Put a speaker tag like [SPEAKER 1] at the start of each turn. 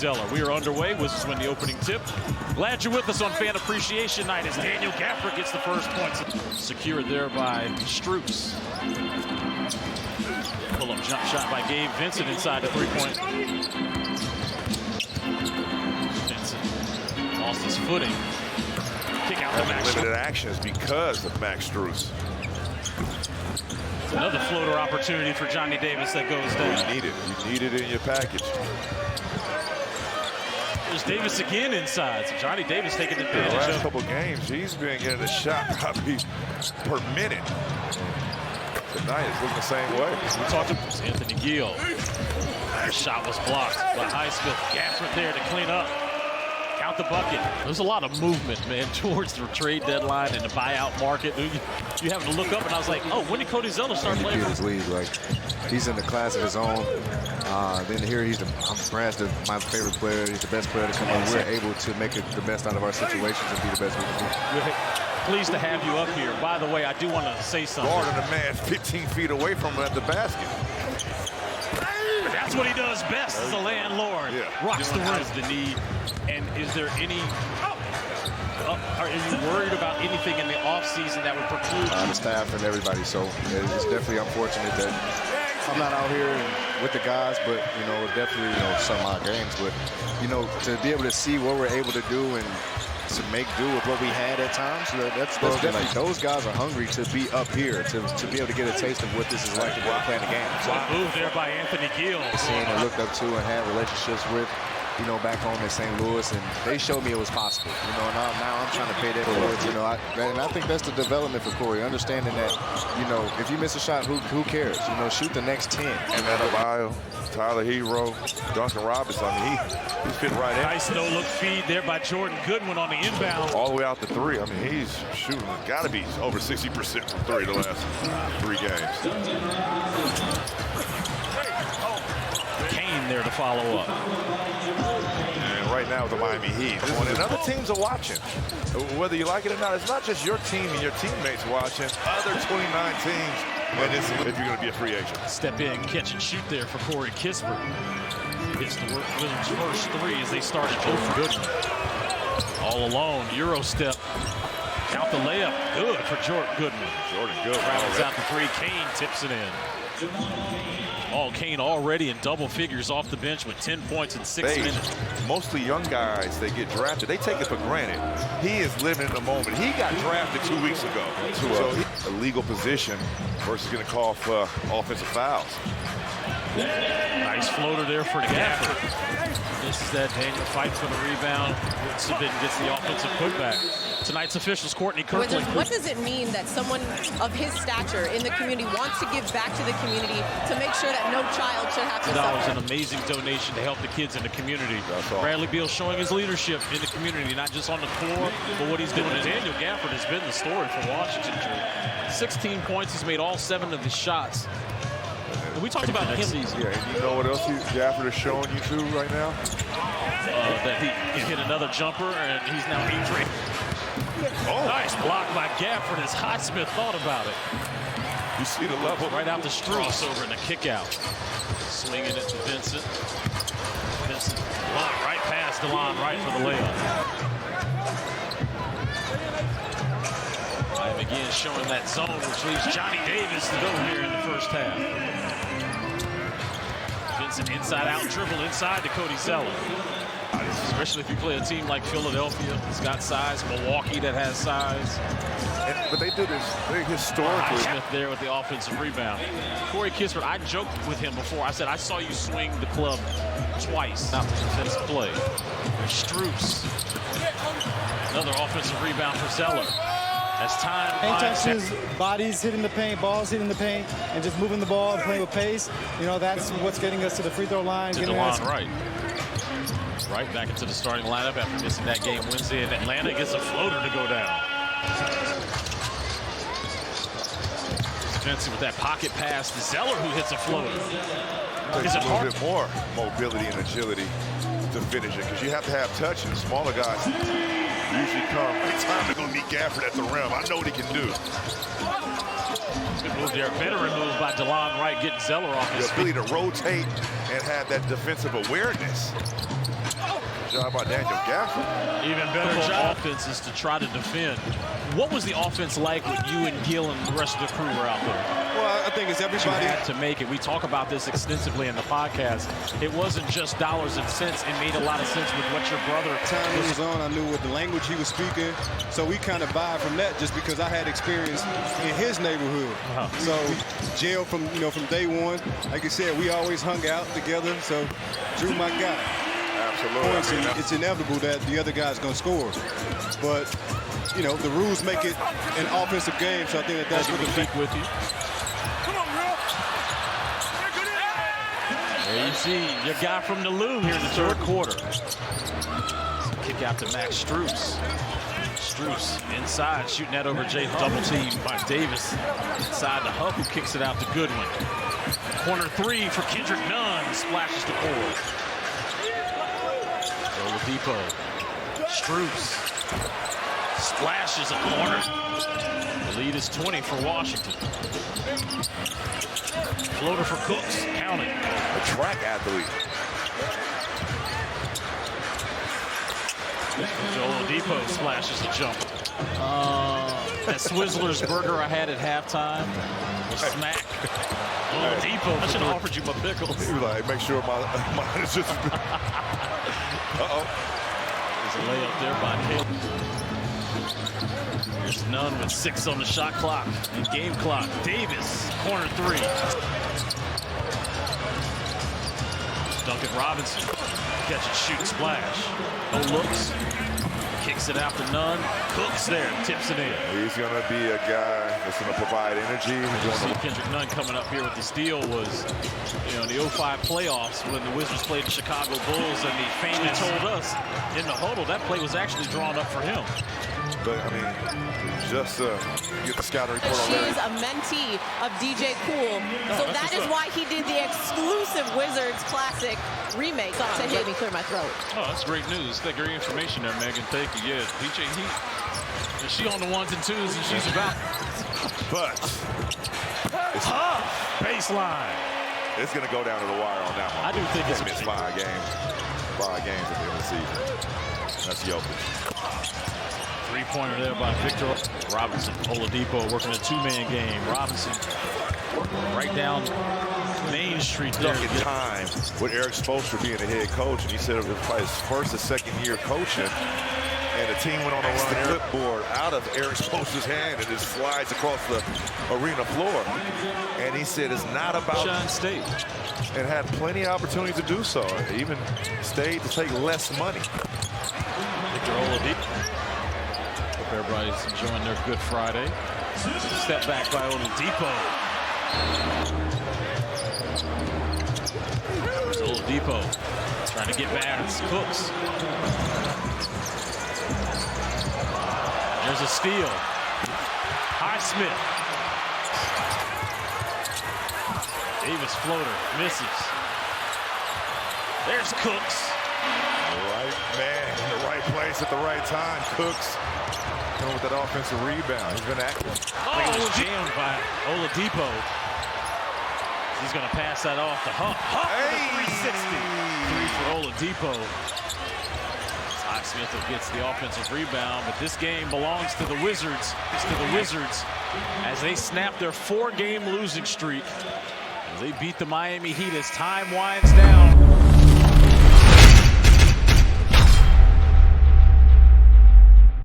[SPEAKER 1] Zeller. We are underway. This is when the opening tip. Glad you're with us on Fan Appreciation Night as Daniel Gafford gets the first points. Secured there by Stroops. Pull-up jump shot by Gabe Vincent inside the three-point. Vincent lost his footing. Kick out to Max.
[SPEAKER 2] Limited actions because of Max Strus.
[SPEAKER 1] Another floater opportunity for Johnny Davis that goes down.
[SPEAKER 2] You need it. You need it in your package.
[SPEAKER 1] There's Davis again inside. So Johnny Davis taking advantage
[SPEAKER 2] the last
[SPEAKER 1] of.
[SPEAKER 2] couple games, he's been getting a shot probably per minute. Tonight it's looking the same way.
[SPEAKER 1] We talked to Anthony Gill. The shot was blocked by Highsmith. Gafford there to clean up. Count the bucket. There's a lot of movement, man, towards the trade deadline and the buyout market. You having to look up, and I was like, oh, when did Cody Zeller start playing?
[SPEAKER 3] His league, like he's in the class of his own. Then here I'm Brad's my favorite player. He's the best player to come out. We're able to make it the best out of our situations and be the best we can do.
[SPEAKER 1] We're pleased to have you up here. By the way, I do want to say something.
[SPEAKER 2] Guarding a man 15 feet away from him at the basket.
[SPEAKER 1] That's what he does best as a landlord.
[SPEAKER 2] Yeah.
[SPEAKER 1] Rocks the room. The need. And is there any? Are you worried about anything in the offseason that would preclude
[SPEAKER 3] the staff and everybody? So it's definitely unfortunate that I'm not out here with the guys, but definitely some of our games. But to be able to see what we're able to do and to make do with what we had at times, that's definitely, those guys are hungry to be up here, to be able to get a taste of what this is like to be playing the game. So,
[SPEAKER 1] move there by Anthony Gill.
[SPEAKER 3] Seen and looked up to and had relationships with, back home in St. Louis, and they showed me it was possible. And now I'm trying to pay that forward. And I think that's the development for Corey, understanding that, if you miss a shot, who cares? Shoot the next 10.
[SPEAKER 2] And Adebayo, Tyler Hero, Duncan Robinson. I mean, he's fit right in.
[SPEAKER 1] Nice no-look feed there by Jordan Goodwin on the inbound.
[SPEAKER 2] All the way out to three. I mean, he's shooting. Got to be over 60% from three the last 3 games.
[SPEAKER 1] Kane there to follow up.
[SPEAKER 2] And right now with the Miami Heat. And other teams are watching. Whether you like it or not, it's not just your team and your teammates watching. Other 29 teams. And it's if you're going to be a free agent.
[SPEAKER 1] Step in, catch and shoot there for Corey Kispert. He gets the Wizards' first 3 as they started over Goodwin. All alone, Euro step. Count the layup. Good for Jordan Goodwin.
[SPEAKER 2] Jordan good.
[SPEAKER 1] Rattles out the 3. Kane tips it in. Kane already in double figures off the bench with 10 points in 6 minutes.
[SPEAKER 2] Mostly young guys, they get drafted. They take it for granted. He is living in the moment. He got drafted 2 weeks ago. So a legal position versus going to call for offensive fouls.
[SPEAKER 1] Nice floater there for Gafford. This is that Daniel fight for the rebound. Woodson gets the offensive putback. Tonight's officials, Courtney Kirkland.
[SPEAKER 4] What does it mean that someone of his stature in the community wants to give back to the community to make sure that no child should have to suffer?
[SPEAKER 1] An amazing donation to help the kids in the community. Bradley Beal showing his leadership in the community, not just on the floor, but what he's doing. And Daniel Gafford has been the story for Washington. 16 points. He's made all 7 of his shots. And we talked about him.
[SPEAKER 2] Yeah, and you know what else Gafford is showing you too right now?
[SPEAKER 1] That he can hit another jumper, and he's now 8-3. Nice block by Gafford as Highsmith thought about it.
[SPEAKER 2] You see the level.
[SPEAKER 1] Right out the Strauss over in the kick out. Swinging it to Vincent. Vincent right past DeLon Wright for the layup. Again showing that zone, which leaves Johnny Davis to go here in the first half. Vincent inside out dribble inside to Cody Zeller. Especially if you play a team like Philadelphia, it's got size. Milwaukee that has size.
[SPEAKER 2] But they do this historically.
[SPEAKER 1] Smith there with the offensive rebound. Corey Kispert, I joked with him before. I said I saw you swing the club twice. Not the defensive play. Stroops. Another offensive rebound for Zeller. As time
[SPEAKER 5] touches, bodies hitting the paint, balls hitting the paint, and just moving the ball and playing with pace. That's what's getting us to the free throw line.
[SPEAKER 1] To DeLon Wright. Right back into the starting lineup after missing that game Wednesday in Atlanta. Gets a floater to go down. Vincent with that pocket pass to Zeller, who hits a floater.
[SPEAKER 2] Takes a little bit more mobility and agility to finish it, because you have to have touch, and the smaller guys usually come. It's time to go meet Gafford at the rim. I know what he can do.
[SPEAKER 1] Good move there. Veteran move by DeLon Wright, getting Zeller off his
[SPEAKER 2] feet. The ability to rotate and have that defensive awareness. job by Daniel Gafford.
[SPEAKER 1] Even better job. Offense is to try to defend. What was the offense like with you and Gil and the rest of the crew were out there?
[SPEAKER 6] Well, I think it's everybody.
[SPEAKER 1] You had to make it. We talk about this extensively in the podcast. It wasn't just dollars and cents. It made a lot of sense with what your brother.
[SPEAKER 6] Time he was on, I knew what the language he was speaking. So we kind of vibe from that just because I had experience in his neighborhood. So jail from day one. Like I said, we always hung out together. So Drew, my guy.
[SPEAKER 2] Absolutely.
[SPEAKER 6] It's inevitable that the other guy's going to score. But, the rules make it an offensive game, so I think that's what the
[SPEAKER 1] speak with you. There you see your guy from the Lou here in the third quarter. Kick out to Max Strus. Strus inside, shooting that over Jay. Double team by Davis. Inside to Huff, who kicks it out to Goodwin. Corner three for Kendrick Nunn. Splashes the board. Oladipo. Strus. Splashes a corner. The lead is 20 for Washington. Floater for Cooks. Counting.
[SPEAKER 2] A track athlete.
[SPEAKER 1] Oladipo splashes a jumper. That Swizzler's burger I had at halftime was smack. Oladipo. I should have offered you my pickles.
[SPEAKER 2] He was like, make sure mine is just.
[SPEAKER 1] There's a layup there by Caleb. There's Nunn with 6 on the shot clock and game clock. Davis, corner three. Duncan Robinson, catch and shoot, splash. No looks. Kicks it out to Nunn. Cooks there, tips it in.
[SPEAKER 2] He's going to be a guy that's going to provide energy.
[SPEAKER 1] You see Kendrick Nunn coming up here with the steal was, in the 05 playoffs when the Wizards played the Chicago Bulls, and the fan told us in the huddle that play was actually drawn up for him.
[SPEAKER 2] But, just get the scouting report on there.
[SPEAKER 4] She's a mentee of DJ Cool. So that is why he did the exclusive Wizards Classic remake to hit me clear my throat.
[SPEAKER 1] Oh, that's great news. That's great information there, Megan. Thank you. Yeah, DJ Heat. She on the ones and twos, and she's about.
[SPEAKER 2] But
[SPEAKER 1] baseline.
[SPEAKER 2] It's going to go down to the wire on that one.
[SPEAKER 1] I do think it's
[SPEAKER 2] missed 5 games. 5 games at the end of the season. That's Jokic.
[SPEAKER 1] Three-pointer there by Victor Robinson. Oladipo working a 2-man game. Robinson right down Main Street there.
[SPEAKER 2] Stuck in time with Eric Spoelstra being the head coach, and he said it was probably his first or second year coaching, and the team went on a run. The clipboard out of Eric Spoelstra's hand, and it just flies across the arena floor. And he said it's not about
[SPEAKER 1] Shine State,
[SPEAKER 2] and had plenty of opportunities to do so. They even stayed to take less money.
[SPEAKER 1] Victor Oladipo. Hope everybody's enjoying their Good Friday. Step back by Oladipo. There's Oladipo trying to get back. It's Cooks. There's a steal. Highsmith. Davis floater misses. There's Cooks.
[SPEAKER 2] The right man in the right place at the right time. Cooks with that offensive rebound. He's been active.
[SPEAKER 1] He was jammed by Oladipo. He's going to pass that off to Huff. Huff with a 360. 3 for Oladipo. Highsmith gets the offensive rebound, but this game belongs to the Wizards. It's to the Wizards as they snap their 4-game losing streak. As they beat the Miami Heat as time winds down.